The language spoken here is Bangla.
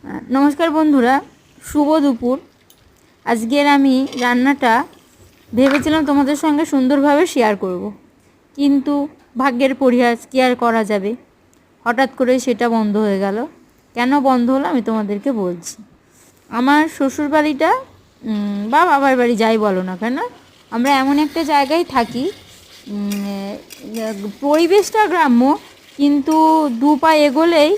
নমস্কার বন্ধুরা, শুভ দুপুর। আজকের আমি রান্নাটা ভেবেছিলাম তোমাদের সঙ্গে সুন্দরভাবে শেয়ার করব, কিন্তু ভাগ্যের পরিহাস কি আর করা যাবে, হঠাৎ করে সেটা বন্ধ হয়ে গেল। কেন বন্ধ হলো আমি তোমাদেরকে বলছি। আমার শ্বশুরবাড়িটা বা বাবার বাড়ি যাই বলো না কেন, আমরা এমন একটা জায়গায় থাকি, পরিবেশটা গ্রাম্য, কিন্তু দু পা এগোলেই